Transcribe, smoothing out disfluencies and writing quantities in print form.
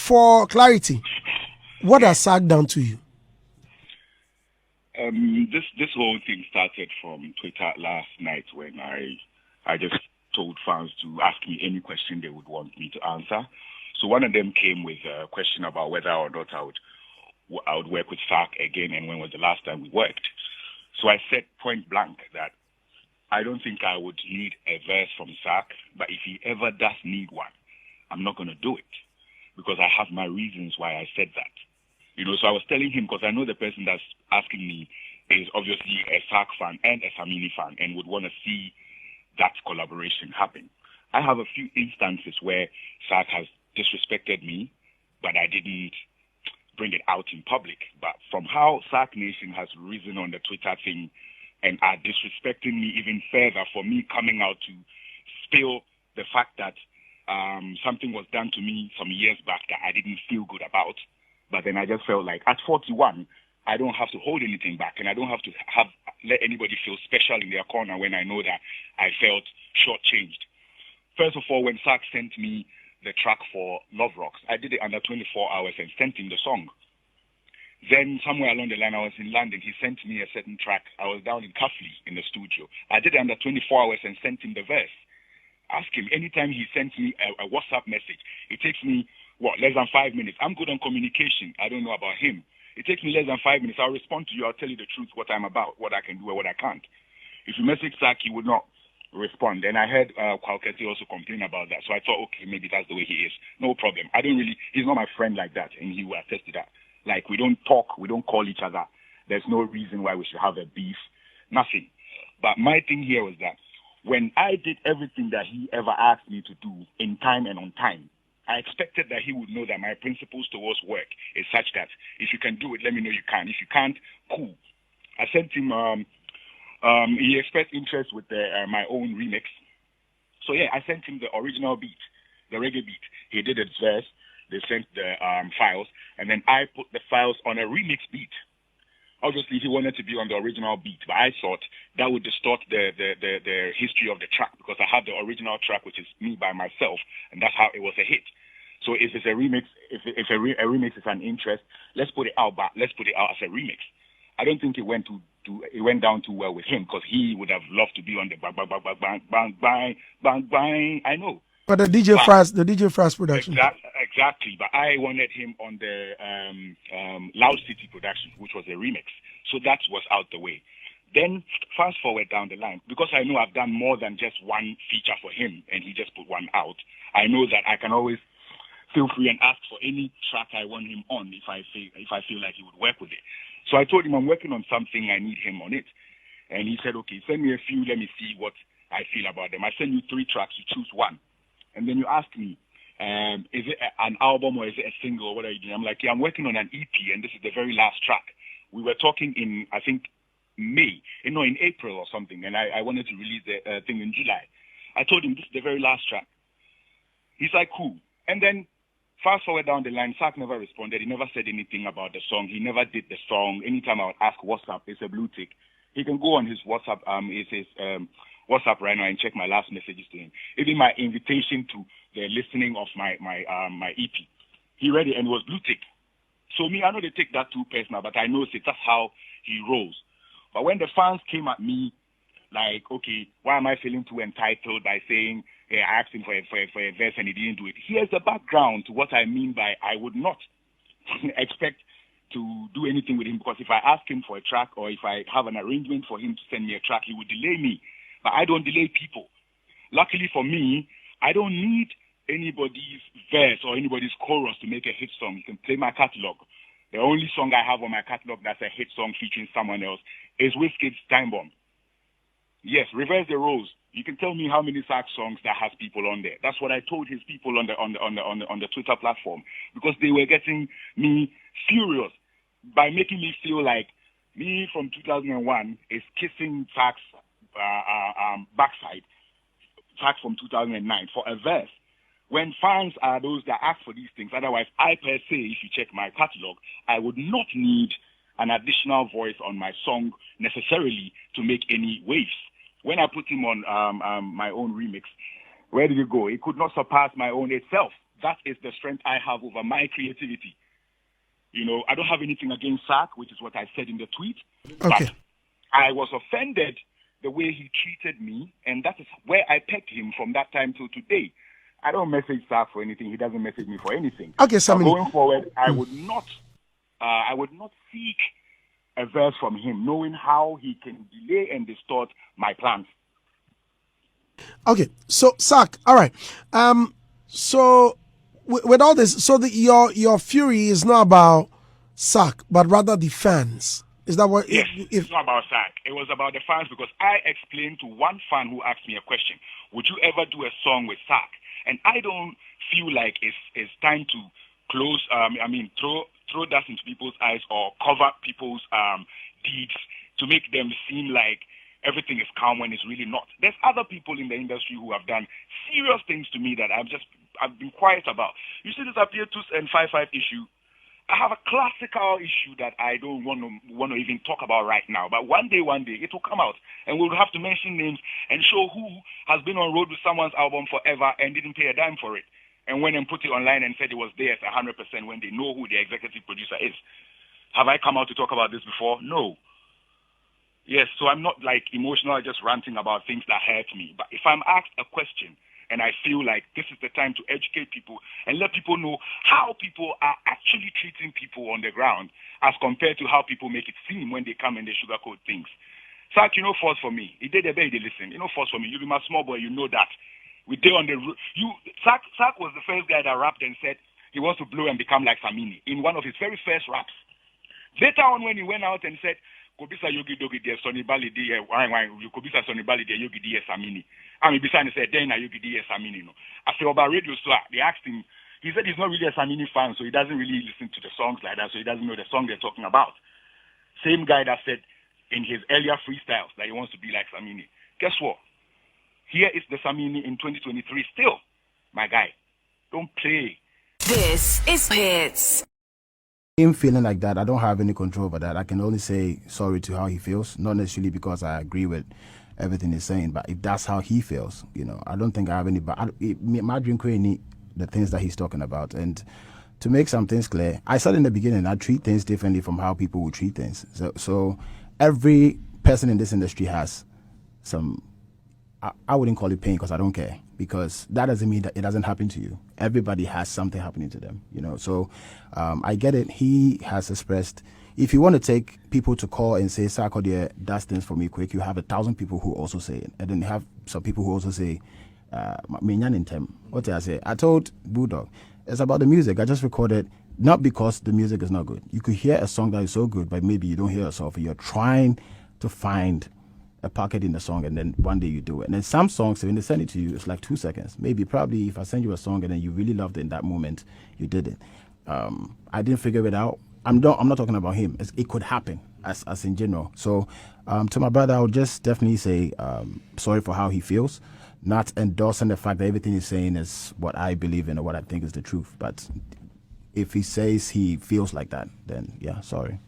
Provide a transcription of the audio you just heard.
for clarity, what has Sark done to you? This whole thing started from Twitter last night when I just told fans to ask me any question they would want me to answer. So one of them came with a question about whether or not I would work with Sark again and when was the last time we worked. So I said point blank that I don't think I would need a verse from Sark, but if he ever does need one, I'm not going to do it because I have my reasons why I said that. So I was telling him because I know the person that's asking me is obviously a Sark fan and a Samini fan and would want to see that collaboration happen. I have a few instances where Sark has disrespected me, but I didn't bring it out in public. But from how Sark Nation has risen on the Twitter thing and are disrespecting me even further for me coming out to spill the fact that something was done to me some years back that I didn't feel good about. But then I just felt like at 41, I don't have to hold anything back and I don't have to let anybody feel special in their corner when I know that I felt shortchanged. First of all, when Sark sent me the track for Love Rocks, I did it under 24 hours and sent him the song. Then somewhere along the line, I was in London. He sent me a certain track. I was down in Cuffley in the studio. I did it under 24 hours and sent him the verse. Ask him, anytime he sends me a WhatsApp message, it takes me, less than 5 minutes. I'm good on communication. I don't know about him. It takes me less than 5 minutes. I'll respond to you. I'll tell you the truth, what I'm about, what I can do and what I can't. If you message Sark, he would not respond. And I heard Kwalketi also complain about that. So I thought, okay, maybe that's the way he is. No problem. He's not my friend like that. And he will attest to that. Like, we don't talk. We don't call each other. There's no reason why we should have a beef. Nothing. But my thing here was that when I did everything that he ever asked me to do in time and on time, I expected that he would know that my principles towards work is such that if you can do it, let me know you can. If you can't, cool. I sent him, he expressed interest with my own remix. So yeah, I sent him the original beat, the reggae beat. He did his verse. They sent the files, and then I put the files on a remix beat. Obviously, he wanted to be on the original beat, but I thought that would distort the history of the track because I have the original track, which is me by myself, and that's how it was a hit. So if it's a remix, if a remix is an interest, let's put it out, but let's put it out as a remix. I don't think it went down too well with him because he would have loved to be on the bang bang bang bang bang bang bang bang bang. I know. But the DJ Fraz production. Exactly. But I wanted him on the Loud City production, which was a remix. So that was out the way. Then fast forward down the line, because I know I've done more than just one feature for him, and he just put one out. I know that I can always feel free and ask for any track I want him on if I feel like he would work with it. So I told him I'm working on something, I need him on it. And he said, okay, send me a few, let me see what I feel about them. I send you 3 tracks, you choose one. And then you ask me, is it an album or is it a single or what are you doing? I'm like, yeah, I'm working on an EP and this is the very last track. We were talking in, I think, in April or something, and I wanted to release the thing in July. I told him this is the very last track. He's like, cool. And then fast forward down the line, Sark never responded. He never said anything about the song. He never did the song. Anytime I would ask WhatsApp, it's a blue tick. He can go on his WhatsApp, WhatsApp right now and check my last messages to him. Even my invitation to the listening of my EP. He read it and it was blue tick. So me, I know they take that too personal, but I know that's how he rolls. But when the fans came at me, like, okay, why am I feeling too entitled by saying, hey, I asked him for a verse and he didn't do it? Here's the background to what I mean by I would not expect to do anything with him, because if I ask him for a track or if I have an arrangement for him to send me a track, he would delay me. But I don't delay people. Luckily for me, I don't need anybody's verse or anybody's chorus to make a hit song. You can play my catalog. The only song I have on my catalog that's a hit song featuring someone else is Wizkid's Time Bomb. Yes, reverse the roles. You can tell me how many Sark songs that has people on there. That's what I told his people on the Twitter platform, because they were getting me furious by making me feel like me from 2001 is kissing Sark's backside, Sark from 2009 for a verse. When fans are those that ask for these things, otherwise I per se, if you check my catalog, I would not need an additional voice on my song necessarily to make any waves. When I put him on my own remix, where did it go? It could not surpass my own itself. that is the strength I have over my creativity. You know, I don't have anything against Sark, which is what I said in the tweet. Okay. But I was offended the way he treated me, and that is where I pegged him from that time till today. I don't message Sark for anything. He doesn't message me for anything. Okay, Samini. Going forward, I would not seek a verse from him, knowing how he can delay and distort my plans. Okay, so Sark, all right. So with all this, so your fury is not about Sark, but rather the fans. Is that what? Yes, it's not about Sark. It was about the fans because I explained to one fan who asked me a question: would you ever do a song with Sark? And I don't feel like it's time to close. Throw dust into people's eyes or cover people's deeds to make them seem like everything is calm when it's really not. There's other people in the industry who have done serious things to me that I've been quiet about. You see this Appear 2 and 5-5 issue. I have a classical issue that I don't want to even talk about right now. But one day it will come out, and we'll have to mention names and show who has been on road with someone's album forever and didn't pay a dime for it, and went and put it online and said it was theirs 100% when they know who the executive producer is. Have I come out to talk about this before? No. Yes, so I'm not like emotional, just ranting about things that hurt me. But if I'm asked a question and I feel like this is the time to educate people and let people know how people are actually treating people on the ground as compared to how people make it seem when they come and they sugarcoat things. Sark, you know, force for me. He did a baby listen. You know, force for me. You be my small boy, you know that. We did on the Sark was the first guy that rapped and said he wants to blow and become like Samini in one of his very first raps. Later on, when he went out and said, Kobisa Yogi Dogi de Sonny Bali de Kobisa Sonny Bali de Yogi de Samini. I mean, besides, said, then I Yogi de Samini. No. After about radio, so they asked him, he said he's not really a Samini fan, so he doesn't really listen to the songs like that, so he doesn't know the song they're talking about. Same guy that said in his earlier freestyles that he wants to be like Samini. Guess what? Here is the Samini in 2023 still, my guy. Don't play. This is Hits. Him feeling like that, I don't have any control over that. I can only say sorry to how he feels, not necessarily because I agree with everything he's saying, but if that's how he feels, you know, I don't think I have any. But my dream creating the things that he's talking about, and to make some things clear, I said in the beginning, I treat things differently from how people would treat things. So every person in this industry has some. I wouldn't call it pain because I don't care, because that doesn't mean that it doesn't happen to you. Everybody has something happening to them, you know. So I get it. He has expressed, if you want to take people to call and say, Sarkodie does things for me quick, you have 1,000 people who also say it. And then you have some people who also say, what did I say? I told Bulldog, it's about the music. I just recorded, not because the music is not good. You could hear a song that is so good, but maybe you don't hear yourself. You're trying to find a pocket in the song, and then one day you do it. And then some songs, when they send it to you, it's like 2 seconds. Maybe probably if I send you a song and then you really loved it in that moment, you did it. I didn't figure it out. I'm not talking about him. It could happen as in general. So to my brother, I would just definitely say sorry for how he feels, not endorsing the fact that everything he's saying is what I believe in or what I think is the truth. But if he says he feels like that, then yeah, sorry.